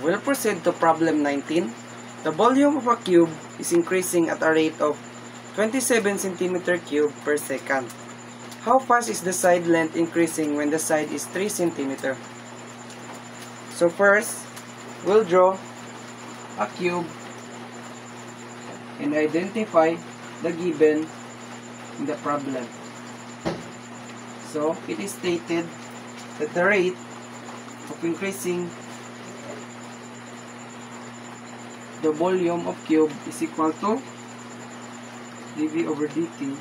We'll proceed to problem 19. The volume of a cube is increasing at a rate of 27 centimeter cube per second. How fast is the side length increasing when the side is 3 centimeter? So first, we'll draw a cube and identify the given in the problem. So it is stated that the rate of increasing the volume of cube is equal to dV over dt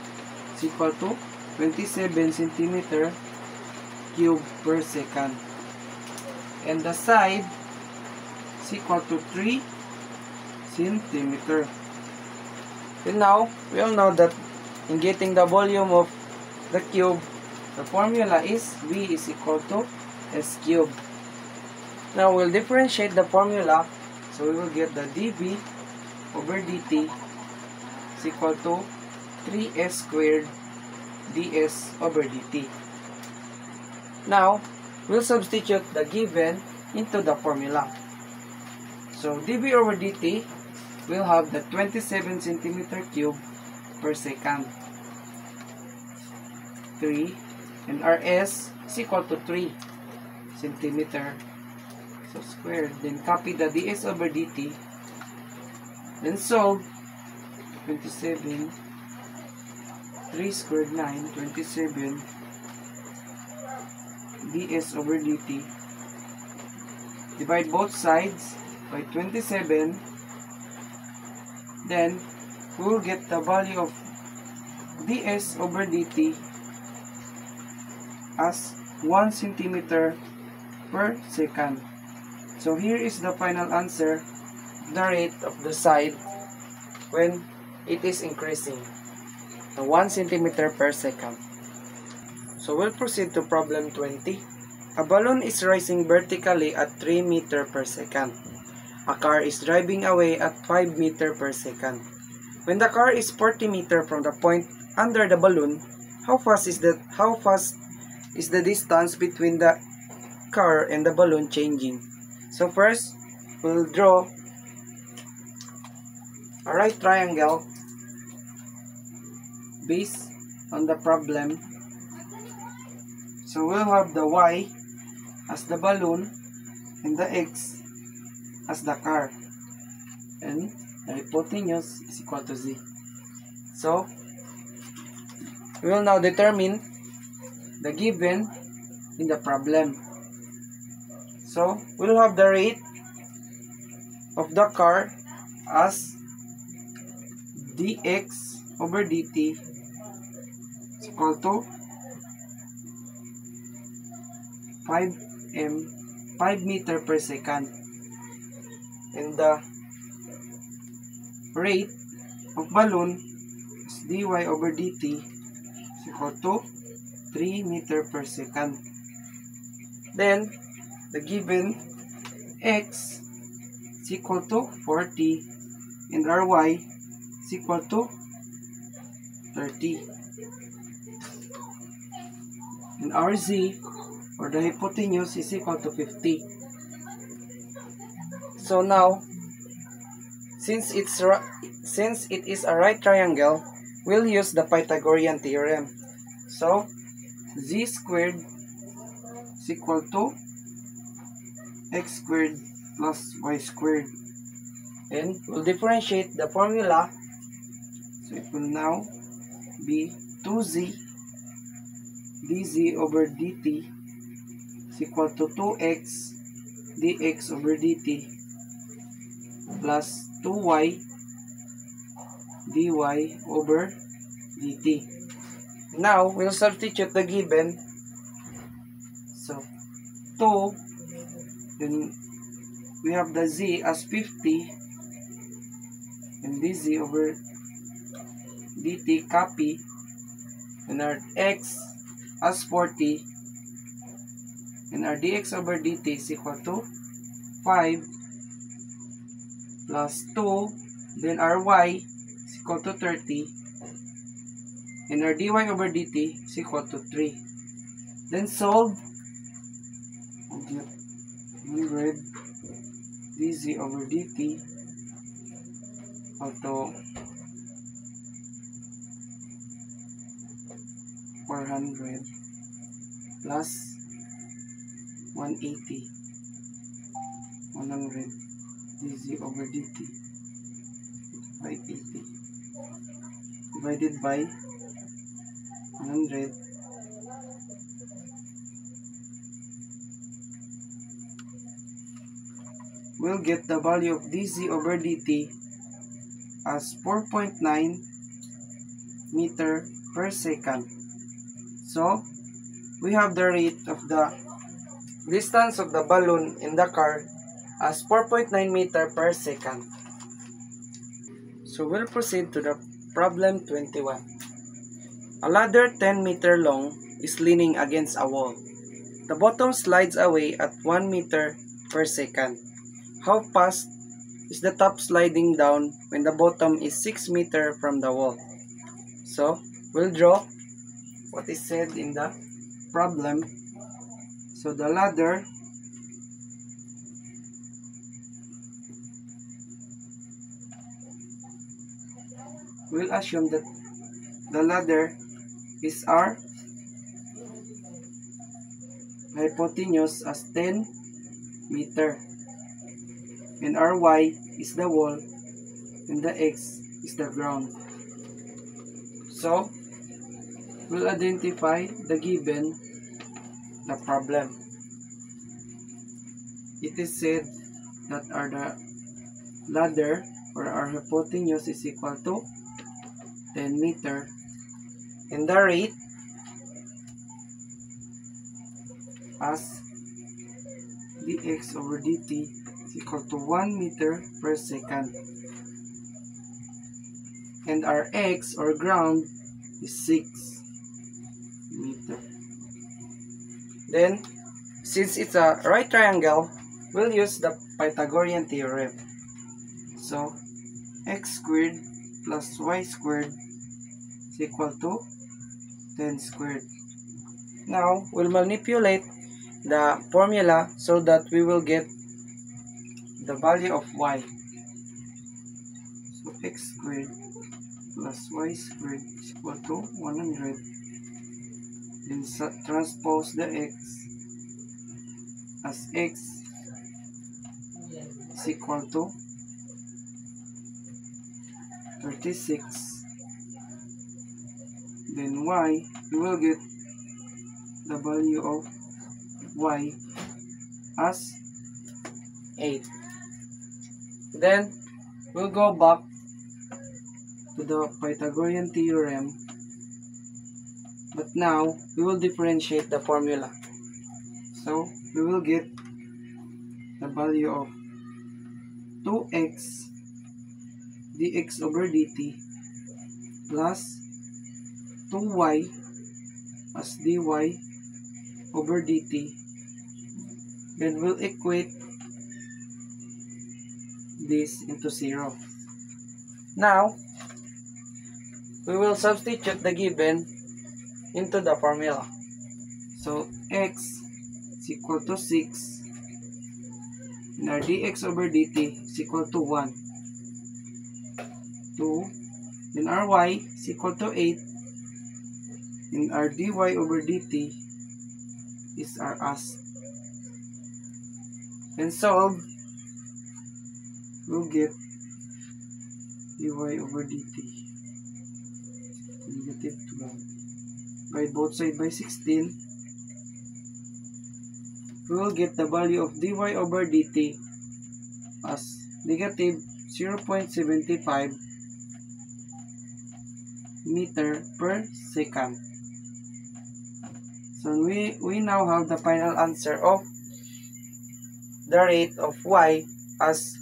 is equal to 27 centimeter cube per second, and the side is equal to 3 centimeter. And now we all know that in getting the volume of the cube, the formula is V is equal to S cube. Now we'll differentiate the formula, so we will get the dV over dt is equal to 3s squared ds over dt. Now we'll substitute the given into the formula. So dV over dt will have the 27 centimeter cube per second, 3, and Rs is equal to 3 centimeter, so squared. Then copy the ds over dt, then solve. 27, 3 squared 9, 27 ds over dt. Divide both sides by 27. Then we will get the value of ds over dt as 1 centimeter per second. So here is the final answer, the rate of the side when it is increasing, the 1 centimeter per second. So we'll proceed to problem 20. A balloon is rising vertically at 3 meter per second. A car is driving away at 5 meter per second. When the car is 40 meter from the point under the balloon, how fast is the distance between the car and the balloon changing? So first, we'll draw a right triangle based on the problem. So we'll have the y as the balloon and the x as the car, and the hypotenuse is equal to z. So we will now determine the given in the problem. So we'll have the rate of the car as dx over dt is equal to 5 meter per second, and the rate of balloon is dy over dt is equal to 3 meter per second. Then the given x is equal to 40 and ry is equal to 30, and rz or the hypotenuse is equal to 50. So now, since it is a right triangle, we'll use the Pythagorean theorem. So z squared is equal to x squared plus y squared, and we'll differentiate the formula. So it will now be 2z dz over dt is equal to 2x dx over dt plus 2y dy over dt. Now we'll substitute the given. So 2, then we have the z as 50 and dz over dt, copy, and our x as 40 and our dx over dt is equal to 5 plus 2, then our y is equal to 30 and our dy over dt is equal to 3. Then solve 100 dz over dt equal to 400 plus 180 100 dz over dt 580 divided by 100 we'll get the value of dz over dt as 4.9 meter per second. So we have the rate of the distance of the balloon in the car as 4.9 meter per second. So we'll proceed to the problem 21. A ladder 10 meter long is leaning against a wall. The bottom slides away at 1 meter per second. How fast is the top sliding down when the bottom is 6 meter from the wall? So we'll draw what is said in the problem. So the ladder we'll assume that the ladder is our hypotenuse as 10 meter and our y is the wall and the x is the ground. So we'll identify the given the problem. It is said that the ladder or our hypotenuse is equal to 10 meter and the rate as dx over dt is equal to 1 meter per second and our x or ground is 6 meter. Then since it's a right triangle, we'll use the Pythagorean theorem. So x squared plus y squared is equal to 10 squared. Now we'll manipulate the formula so that we will get the value of y. So x squared plus y squared is equal to 100. Then transpose the x as x is equal to 36. Then y, we will get the value of y as 8. Then we'll go back to the Pythagorean theorem, but now we will differentiate the formula. So we will get the value of 2x dx over dt plus 2y as dy over dt. Then we'll equate this into 0. Now we will substitute the given into the formula. So x is equal to 6 and our dx over dt is equal to 1. 2. Then our y is equal to 8 and our dy over dt is our ask. And solve, we'll get dy over dt negative 12. By both sides by 16, we will get the value of dy over dt as negative 0.75 meter per second. So we now have the final answer of the rate of y as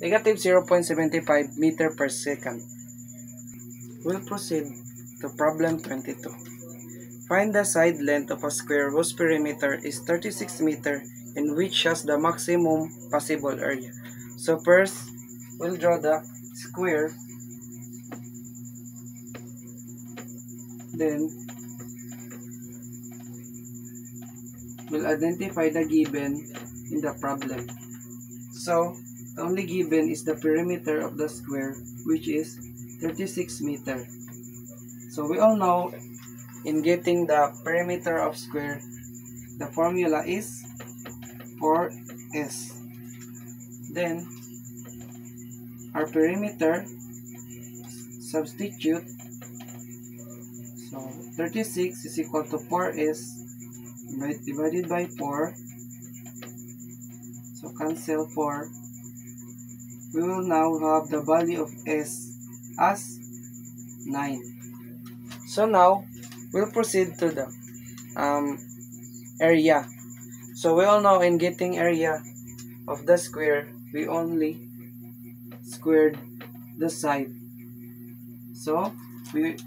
negative 0.75 meter per second. We'll proceed to problem 22. Find the side length of a square whose perimeter is 36 meter and which has the maximum possible area. So first, we'll draw the square. Then we'll identify the given in the problem. So only given is the perimeter of the square, which is 36 meter. So we all know, in getting the perimeter of square, the formula is 4s. Then our perimeter, substitute, so 36 is equal to 4s divided by 4, so cancel 4. We will now have the value of s as 9. So now we'll proceed to the area. So we all know, in getting area of the square, we only squared the side. So we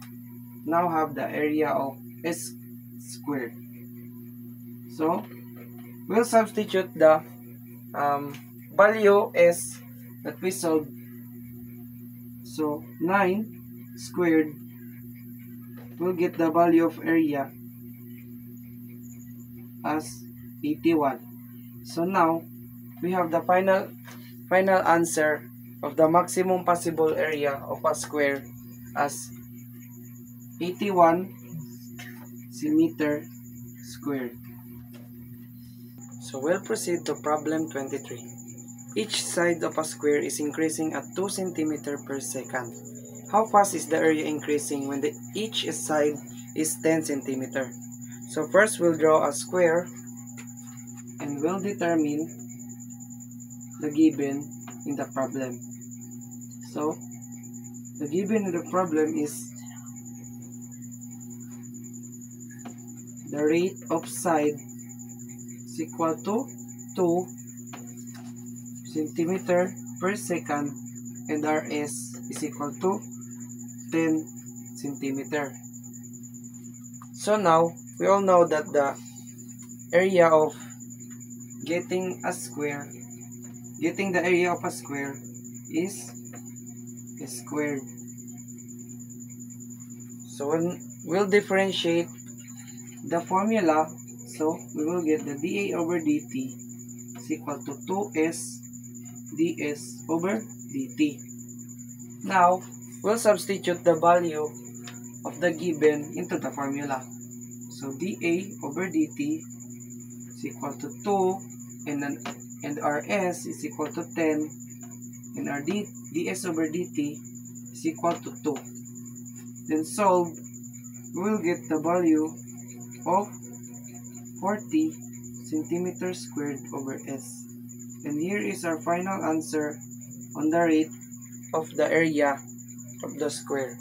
now have the area of s squared. So we'll substitute the value s that we solved. So 9 squared will get the value of area as 81. So now we have the final answer of the maximum possible area of a square as 81 centimeter squared. So we'll proceed to problem 23. Each side of a square is increasing at 2 cm per second. How fast is the area increasing when each side is 10 cm? So first we'll draw a square and we'll determine the given in the problem. So the given in the problem is the rate of side is equal to 2 centimeter per second and Rs is equal to 10 centimeter. So now we all know that the area of getting the area of a square is squared. So when we'll differentiate the formula, so we will get the dA over dt is equal to 2s ds over dt. Now we'll substitute the value of the given into the formula. So dA over dt is equal to 2 and Rs is equal to 10 and our ds over dt is equal to 2. Then solve, we will get the value of 40 centimeters squared over s. And here is our final answer on the rate of the area of the square.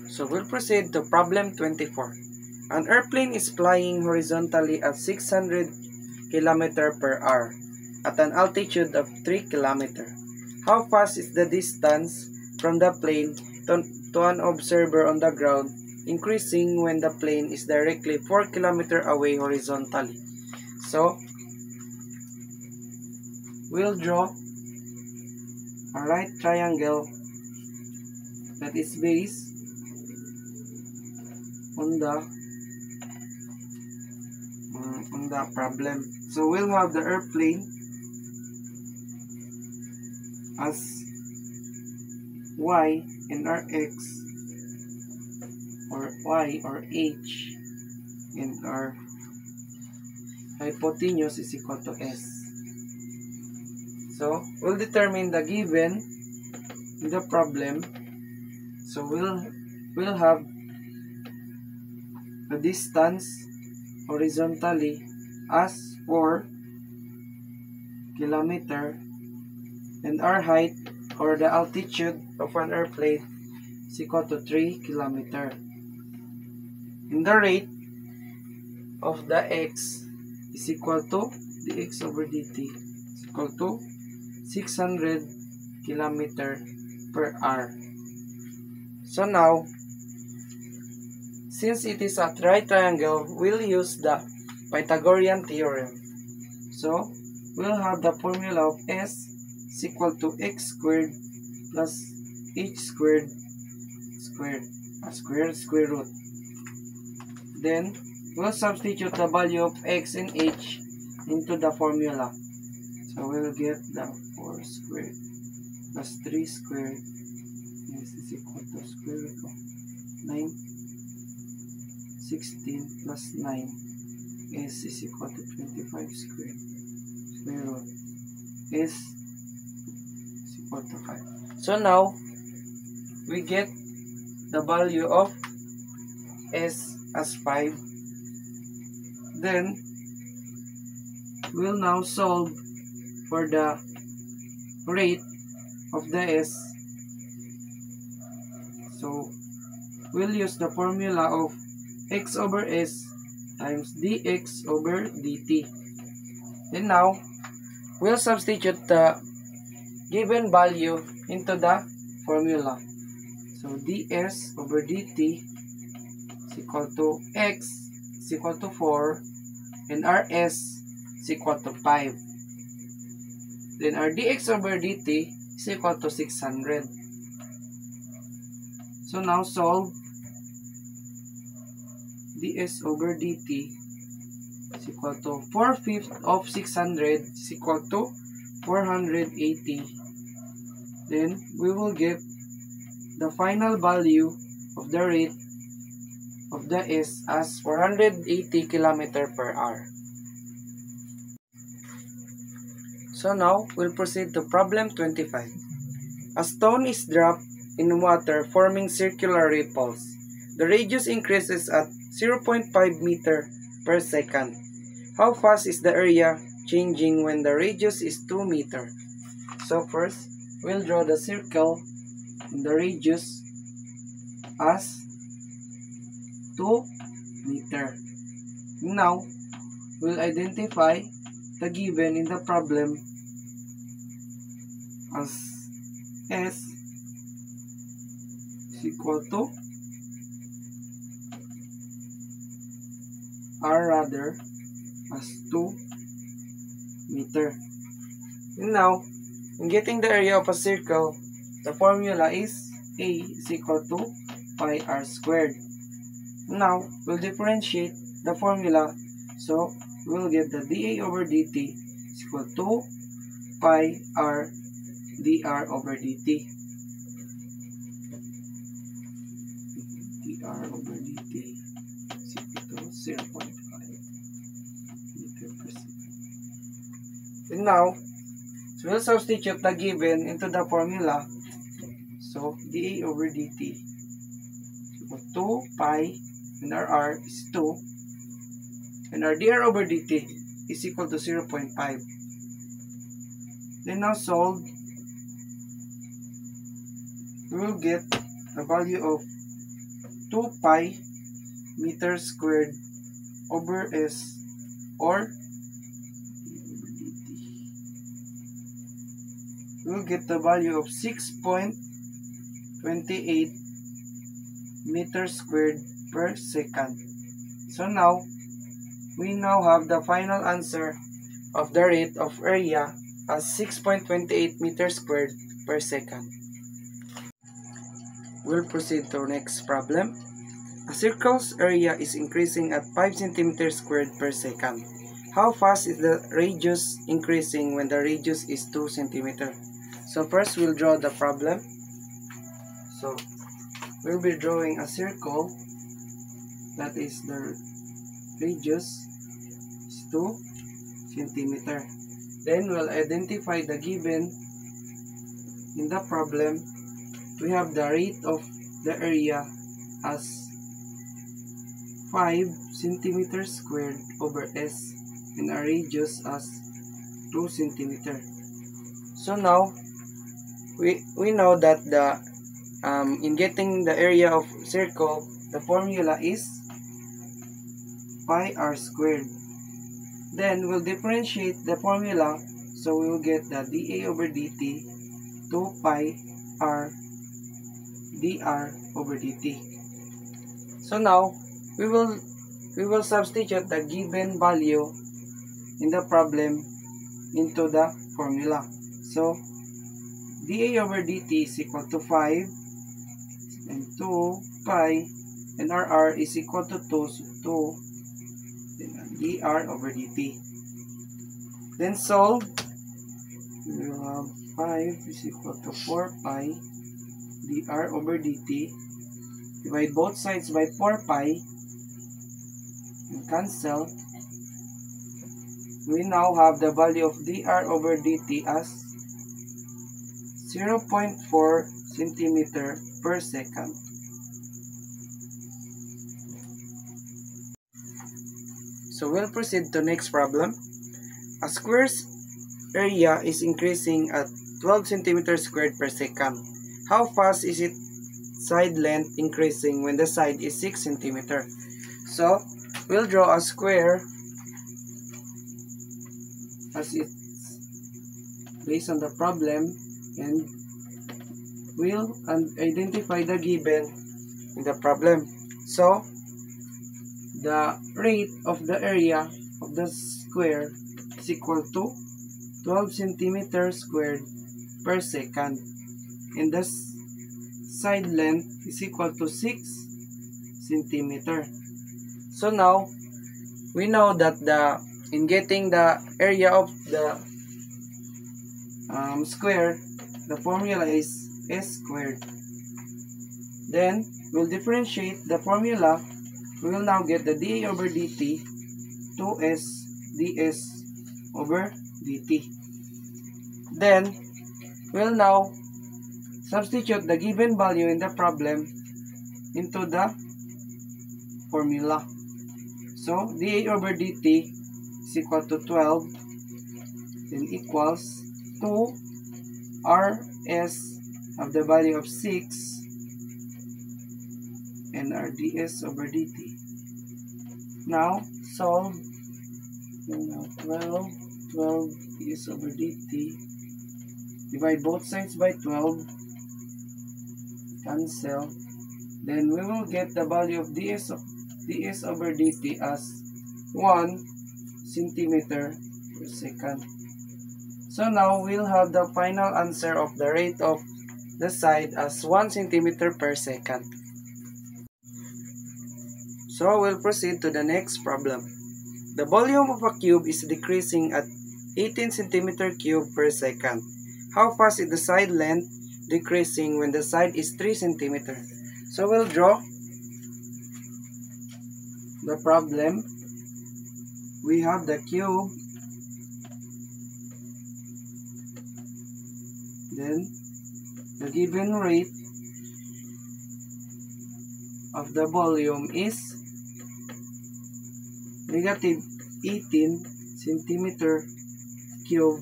So we'll proceed to problem 24. An airplane is flying horizontally at 600 km per hour at an altitude of 3 km. How fast is the distance from the plane to an observer on the ground, increasing when the plane is directly 4 km away horizontally? So we'll draw a right triangle that is based on the problem. So we'll have the airplane as y and our x, or y or h, and our hypotenuse is equal to s. So we'll determine the given in the problem. So we'll have the distance horizontally as 4 km and our height, or the altitude of an airplane, is equal to 3 km. And the rate of the x is equal to dx over dt is equal to 600 km per hour. So now, since it is a right triangle, we'll use the Pythagorean theorem. So we'll have the formula of s is equal to x squared plus h squared square root. Then we'll substitute the value of x and h into the formula. So we'll get the 4 squared plus 3 squared is equal to square root of 9. 16 plus 9 is equal to 25 squared. Square root is equal to 5. So now we get the value of s as 5. Then we'll now solve for the rate of the s. So we'll use the formula of x over s times dx over dt. And now we'll substitute the given value into the formula. So ds over dt is equal to x is equal to 4 and rs is equal to 5. Then our dx over dt is equal to 600. So now solve ds over dt is equal to 4/5 of 600 is equal to 480. Then we will get the final value of the rate of the s as 480 km/h. So now we'll proceed to problem 25. A stone is dropped in water forming circular ripples. The radius increases at 0.5 meter per second. How fast is the area changing when the radius is 2 meter? So first, we'll draw the circle and the radius as 2 meter. Now, we'll identify the given in the problem as s is equal to as 2 meter. And now, in getting the area of a circle, the formula is A is equal to pi r squared. Now, we'll differentiate the formula. So, we'll get the dA over dt is equal to pi r dr over dt. dr over dt is equal to 0.5 meter per second. And now, so we'll substitute the given into the formula. So, dA over dt is equal to 2 pi and our r is 2 and our dr over dt is equal to 0.5. Then now solve, we will get the value of 2 pi meter squared over s, or we will get the value of 6.28 meters squared per second. So now, we now have the final answer of the rate of area as 6.28 meters squared per second. We'll proceed to our next problem. A circle's area is increasing at 5 centimeters squared per second. How fast is the radius increasing when the radius is 2 centimeters? So first, we'll draw the problem. So, we'll be drawing a circle that is the radius is 2 centimeters. Then we'll identify the given in the problem. We have the rate of the area as 5 centimeters squared over s and a radius as 2 centimeters. So now we know that the in getting the area of circle, the formula is pi r squared. Then we'll differentiate the formula, so we will get the dA over dt 2 pi r dr over dt. So now we will substitute the given value in the problem into the formula. So dA over dt is equal to 5 and 2 pi and our r is equal to 2, so 2 dr over dt. Then solve, we will have 5 is equal to 4 pi dr over dt. Divide both sides by 4 pi and cancel. We now have the value of dr over dt as 0.4 centimeter per second. So we'll proceed to next problem. A square's area is increasing at 12 centimeters squared per second. How fast is its side length increasing when the side is 6 centimeters? So we'll draw a square as it's based on the problem, and we'll identify the given in the problem. So the rate of the area of the square is equal to 12 centimeters squared per second, and the side length is equal to 6 centimeters. So now we know that in getting the area of the square, the formula is s squared. Then we'll differentiate the formula. We will now get the dA over dt 2s ds over dt. Then we'll now substitute the given value in the problem into the formula. So dA over dt is equal to 12, then equals 2 rs of the value of 6 and our ds over dt. Now solve. Now 12 ds over dt. Divide both sides by 12. Cancel. Then we will get the value of ds over dt as 1 centimeter per second. So now we'll have the final answer of the rate of the side as 1 centimeter per second. So we'll proceed to the next problem. The volume of a cube is decreasing at 18 centimeter cube per second. How fast is the side length decreasing when the side is 3 centimeter? So we'll draw the problem. We have the cube, then the given rate of the volume is negative 18 centimeter cube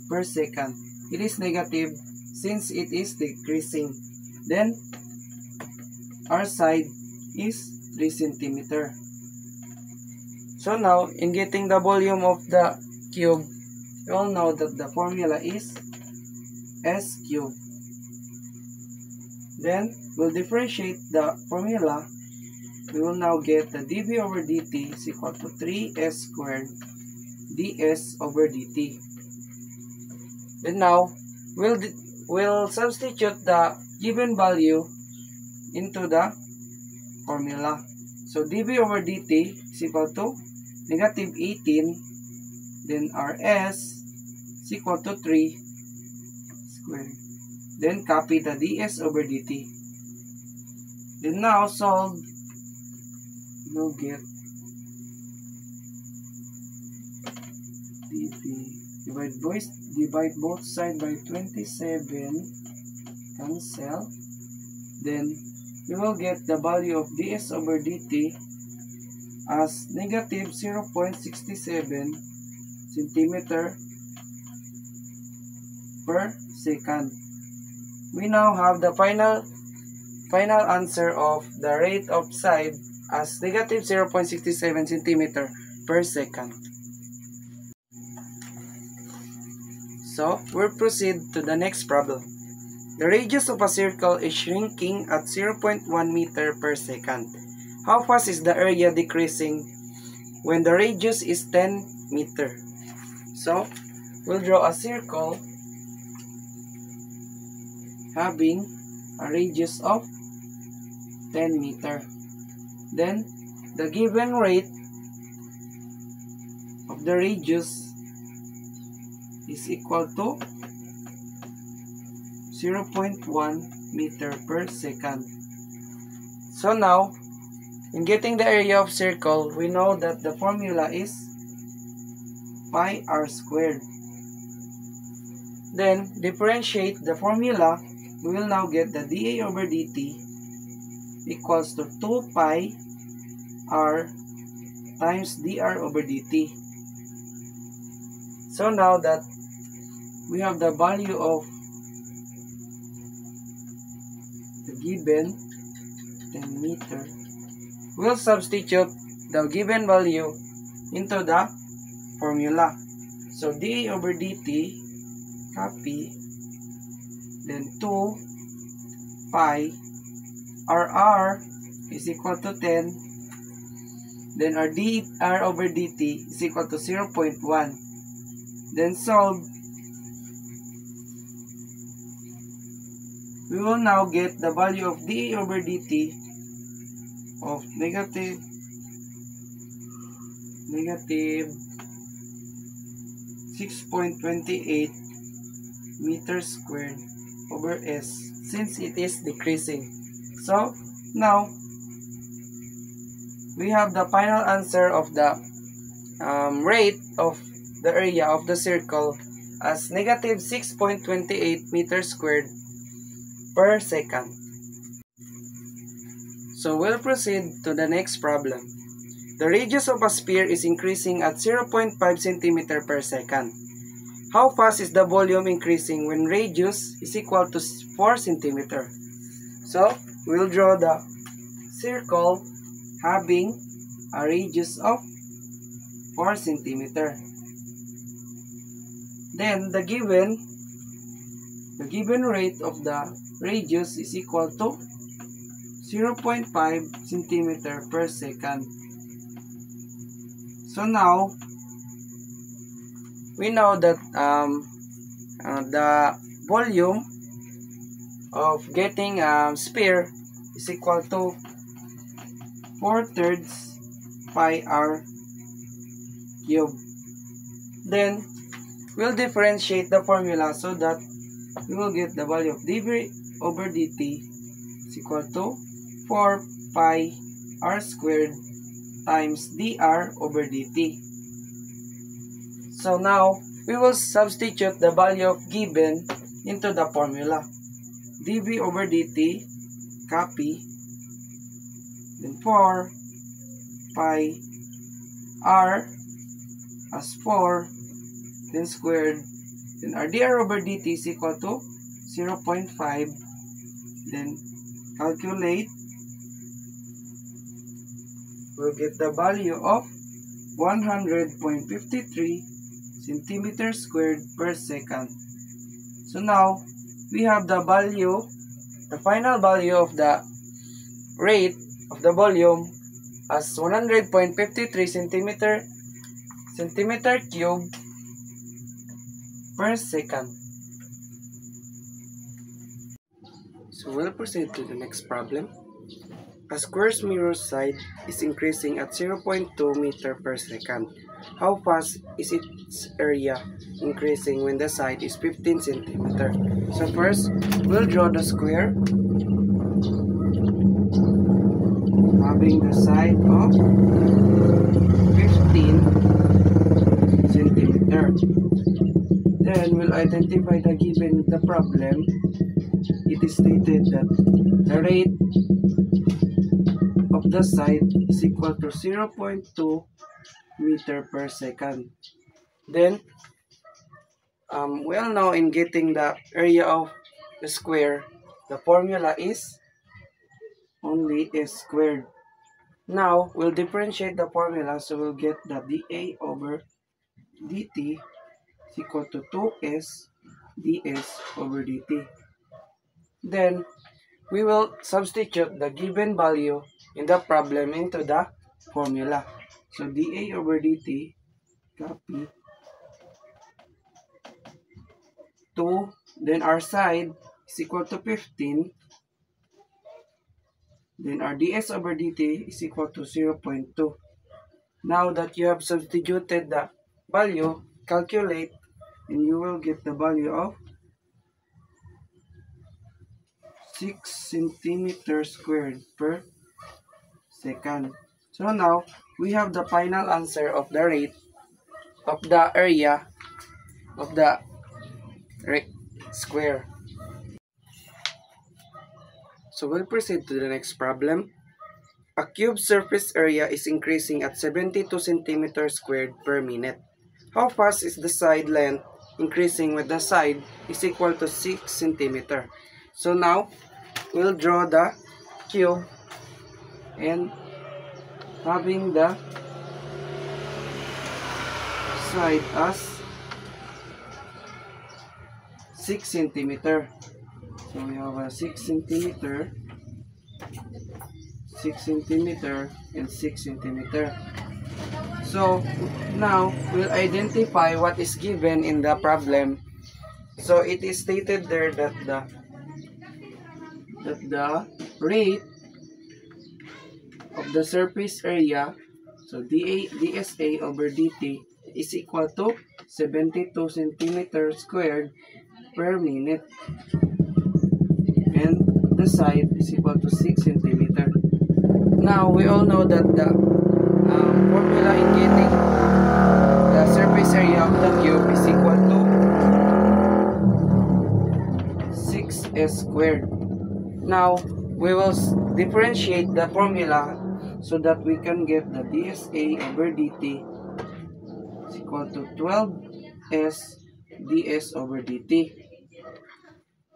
per second. It is negative since it is decreasing. Then our side is 3 centimeter. So now in getting the volume of the cube, we all know that the formula is s cube. Then we'll differentiate the formula. We will now get the dV over dt is equal to 3s squared ds over dt. Then now we'll substitute the given value into the formula. So dV over dt is equal to negative 18, then rs is equal to 3 squared. Then copy the ds over dt. Then now solve. We'll get dV. Divide both sides by 27. Cancel. Then we will get the value of ds over dt as negative 0.67 centimeter per second. We now have the final answer of the rate of side as negative 0.67 centimeter per second. So we'll proceed to the next problem. The radius of a circle is shrinking at 0.1 meter per second. How fast is the area decreasing when the radius is 10 meter? So we'll draw a circle having a radius of 10 meter. Then the given rate of the radius is equal to 0.1 meter per second. So now, in getting the area of circle, we know that the formula is pi r squared. Then, differentiate the formula, we will now get the dA over dt equals to 2 pi r times dr over dt. So now that we have the value of the given 10 meter, we'll substitute the given value into the formula. So dA over dt, copy, then 2 pi r is equal to 10, then our dr over dt is equal to 0.1. Then solve. We will now get the value of dA over dt of negative 6.28 meters squared over s, since it is decreasing. So now we have the final answer of the rate of the area of the circle as negative 6.28 meters squared per second. So we'll proceed to the next problem. The radius of a sphere is increasing at 0.5 cm per second. How fast is the volume increasing when radius is equal to 4 cm? So we'll draw the circle having a radius of 4 cm. Then the given rate of the radius is equal to 0.5 cm per second. So now we know that the volume of getting a sphere is equal to 4/3 pi r cubed. Then we'll differentiate the formula so that we will get the value of dV over dt is equal to 4 pi r squared times dr over dt. So now we will substitute the value of given into the formula. dV over dt, copy, then 4 pi r as 4, then squared, then our dr over dt is equal to 0.5, then calculate, we'll get the value of 100.53 centimeters squared per second. So now we have the value, the final value of the rate of the volume as 100.53 centimeter cube per second. So we'll proceed to the next problem. A square's mirror side is increasing at 0.2 meter per second. How fast is its area increasing when the side is 15 centimeter? So first, we'll draw the square having the side of 15 centimeter. Then we'll identify the given the problem. It is stated that the rate of the side is equal to 0.2 meter per second. Then well, now in getting the area of the square, the formula is only s squared. Now we'll differentiate the formula, so we'll get the dA over dt is equal to 2s ds over dt. Then we will substitute the given value in the problem into the formula. So dA over dt, copy, 2, then our side is equal to 15, then our ds over dt is equal to 0.2. Now that you have substituted the value, calculate, and you will get the value of 6 centimeters squared per second. So now, we have the final answer of the rate of the area of the square. So we'll proceed to the next problem. A cube surface area is increasing at 72 centimeters squared per minute. How fast is the side length increasing when the side is equal to 6 centimeters? So now, we'll draw the cube and having the side as 6 centimeters. So we have a 6 centimeter, 6 centimeter, and 6 centimeter. So now we'll identify what is given in the problem. So it is stated there that the rate of the surface area, so dSA over dt, is equal to 72 centimeters squared per minute. And the side is equal to 6 centimeters. Now, we all know that the formula in getting the surface area of the cube is equal to 6s squared. Now, we will differentiate the formula so that we can get the dSA over dt is equal to 12s ds over dt.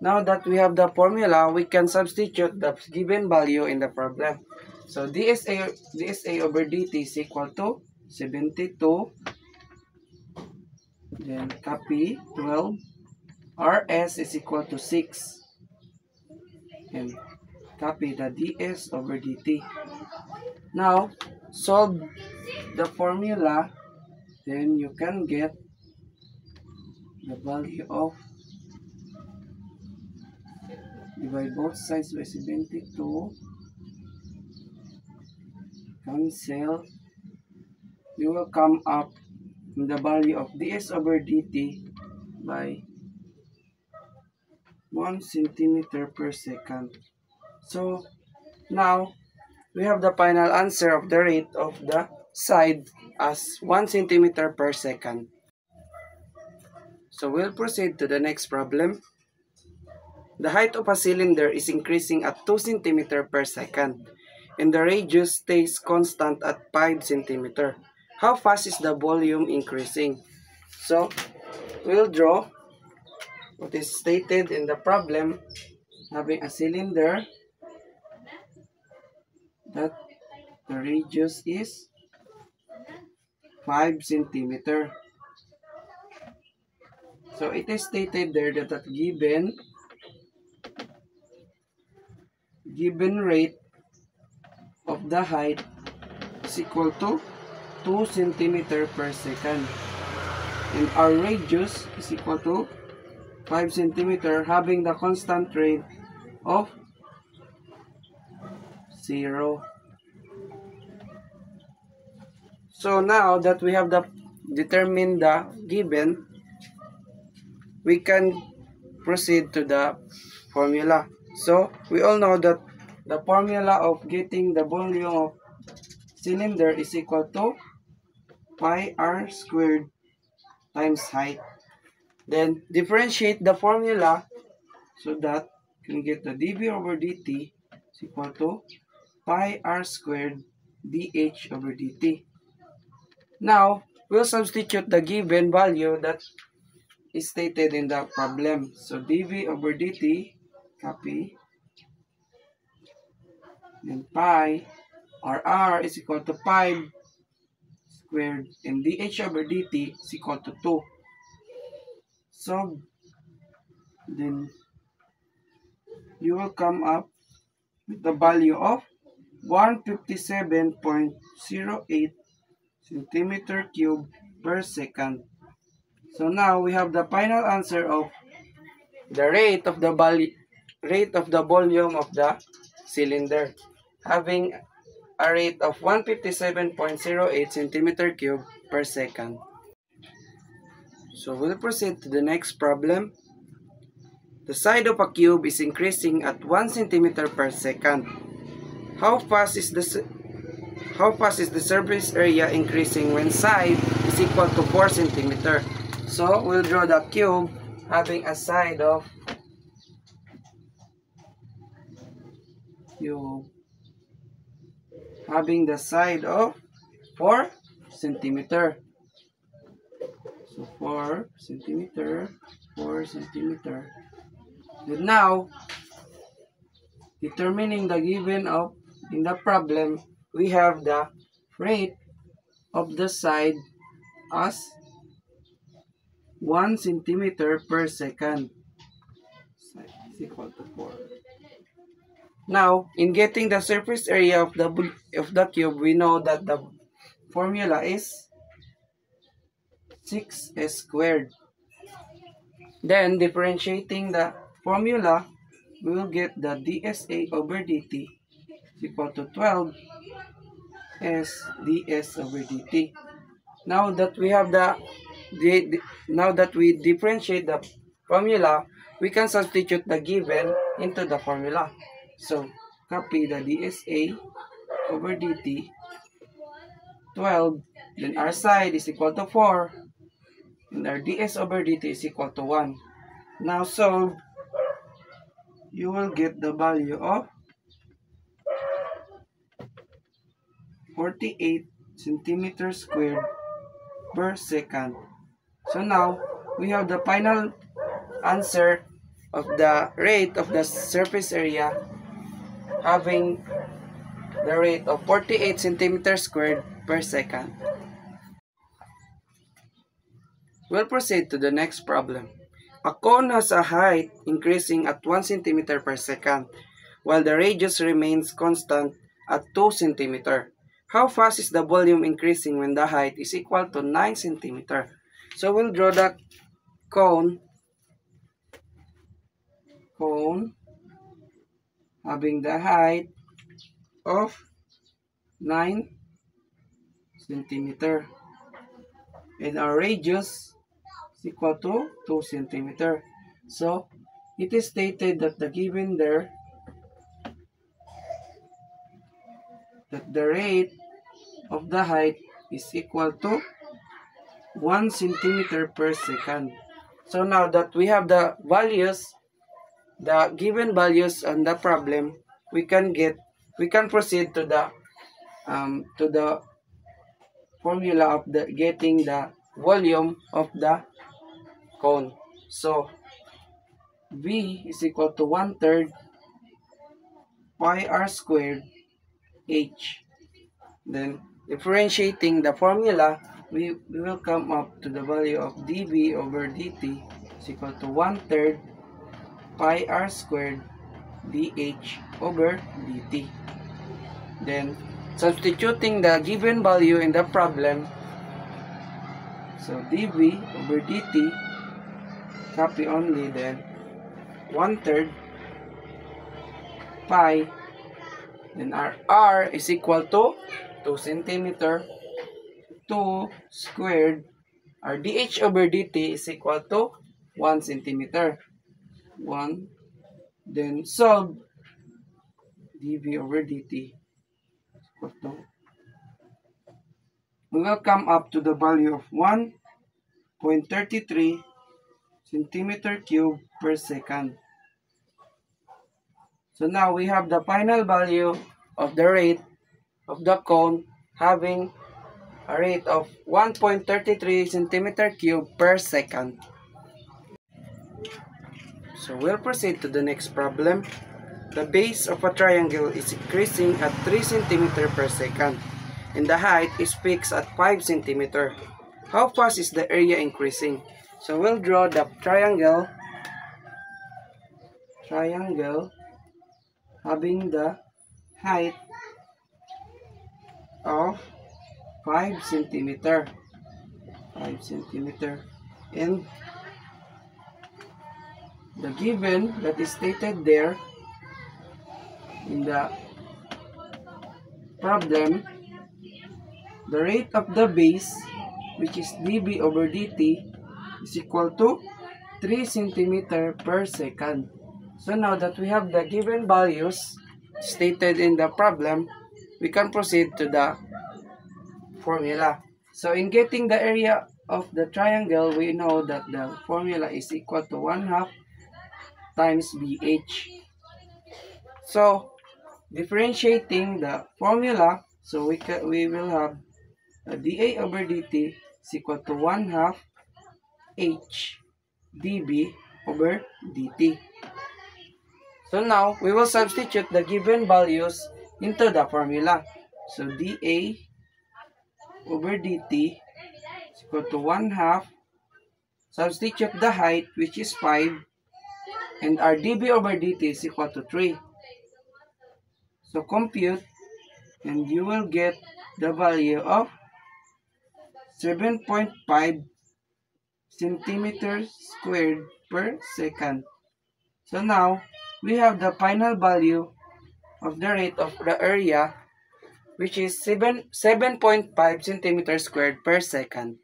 Now that we have the formula, we can substitute the given value in the problem. So dSA over dt is equal to 72, then copy 12, Rs is equal to 6, and copy the ds over dt. Now, solve the formula, then you can get the value of, divide both sides by 72, cancel, you will come up with the value of ds over dt by 1 centimeter per second. So now we have the final answer of the rate of the side as 1 centimeter per second. So we'll proceed to the next problem. The height of a cylinder is increasing at 2 cm per second, and the radius stays constant at 5 cm. How fast is the volume increasing? So, we'll draw what is stated in the problem, having a cylinder that the radius is 5 cm. So, it is stated there that at given rate of the height is equal to 2 cm per second, and our radius is equal to 5 cm, having the constant rate of 0. So now that we have determined the given, we can proceed to the formula. So we all know that the formula of getting the volume of cylinder is equal to pi r squared times height. Then differentiate the formula so that you can get the dV over dt is equal to pi r squared dH over dt. Now, we'll substitute the given value that is stated in the problem. So dV over dt, copy, and pi, or r is equal to 5 squared, and dH over dt is equal to 2. So, then you will come up with the value of 157.08 centimeter cube per second. So now we have the final answer of the rate of the volume of the cylinder, having a rate of 157.08 centimeter cube per second. So we'll proceed to the next problem. The side of a cube is increasing at 1 centimeter per second. How fast is the surface area increasing when side is equal to 4 centimeter? So we'll draw the cube having a side of the side of 4 centimeter. So 4 centimeter. And now, determining the given of in the problem, we have the rate of the side as 1 centimeter per second. Is equal to 4. Now, in getting the surface area of the cube, we know that the formula is 6s squared. Then, differentiating the formula, we will get the dSA over dt is equal to 12 s ds over dt. Now that we have now that we differentiate the formula, we can substitute the given into the formula. So, copy the dSA over dt, 12, then our side is equal to 4, and our ds over dt is equal to 1. Now solve, you will get the value of 48 centimeters squared per second. So now, we have the final answer of the rate of the surface area having the rate of 48 centimeters squared per second. We'll proceed to the next problem. A cone has a height increasing at 1 centimeter per second, while the radius remains constant at 2 centimeter. How fast is the volume increasing when the height is equal to 9 centimeter? So we'll draw the cone having the height of 9 centimeter, and our radius is equal to 2 centimeter. So it is stated that the given there that the rate of the height is equal to 1 centimeter per second. So now that we have the values, the given values on the problem, we can proceed to the formula of getting the volume of the cone. So V is equal to 1/3 pi r squared h. Then differentiating the formula, we will come up to the value of dV over dt is equal to 1/3 pi r squared dh over dt. Then substituting the given value in the problem, so dV over dt, copy only, then 1/3 pi, then our r is equal to 2 centimeter, 2 squared, our dh over dt is equal to 1 centimeter, 1, then solve dV over dt equal to, we will come up to the value of 1.33 centimeter cube per second. So now we have the final value of the rate of the cone having a rate of 1.33 centimeter cube per second. So we'll proceed to the next problem. The base of a triangle is increasing at 3 centimeter per second, and the height is fixed at 5 centimeter. How fast is the area increasing? So we'll draw the triangle having the height of 5 centimeter, and the given that is stated there in the problem, the rate of the base, which is dV over dt, is equal to 3 centimeter per second. So now that we have the given values stated in the problem, we can proceed to the formula. So in getting the area of the triangle, we know that the formula is equal to 1/2 times BH. So differentiating the formula, so we will have dA over dt is equal to 1/2 H dB over dt. So now, we will substitute the given values into the formula. So, dA over dt is equal to 1/2. Substitute the height, which is 5. And our dB over dt is equal to 3. So, compute. And you will get the value of 7.5 centimeters squared per second. So now, we have the final value of the rate of the area, which is 7.5 centimeters squared per second.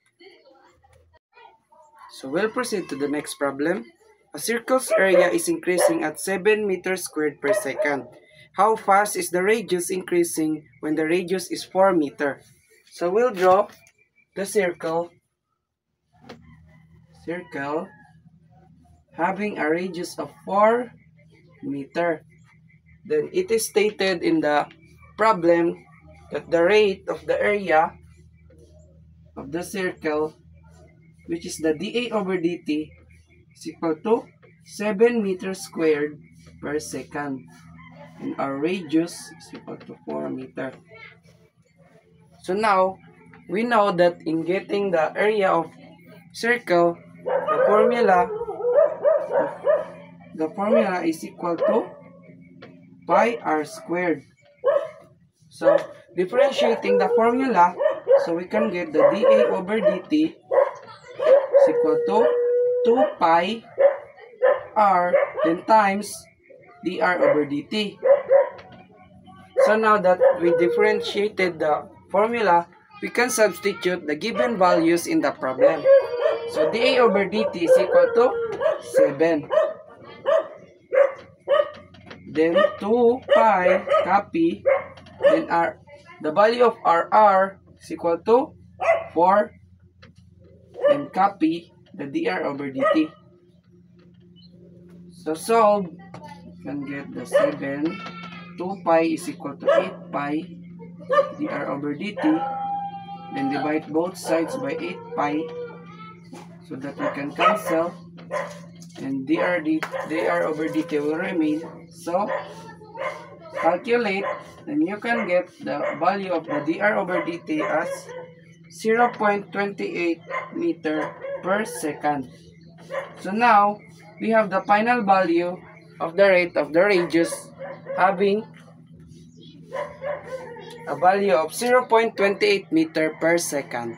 So we'll proceed to the next problem. A circle's area is increasing at 7 meters squared per second. How fast is the radius increasing when the radius is 4 meters? So we'll draw the circle having a radius of 4 meters. Then it is stated in the problem that the rate of the area of the circle, which is the dA over dt, is equal to 7 meters squared per second. And our radius is equal to 4 meters. So now, we know that in getting the area of circle, the formula is equal to pi r squared. So, differentiating the formula, so we can get the dA over dt is equal to 2 pi r then times dr over dt. So now that we differentiated the formula, we can substitute the given values in the problem. So dA over dt is equal to 7. Then 2 pi, copy. Then the value of RR is equal to 4. And copy the dr over dt. So solve, you can get the 7. 2 pi is equal to 8 pi dr over dt. Then divide both sides by 8 pi so that we can cancel. And dr over dt will remain. So calculate, and you can get the value of the dr over dt as 0.28 meter per second. So now, we have the final value of the rate of the radius having a value of 0.28 meter per second.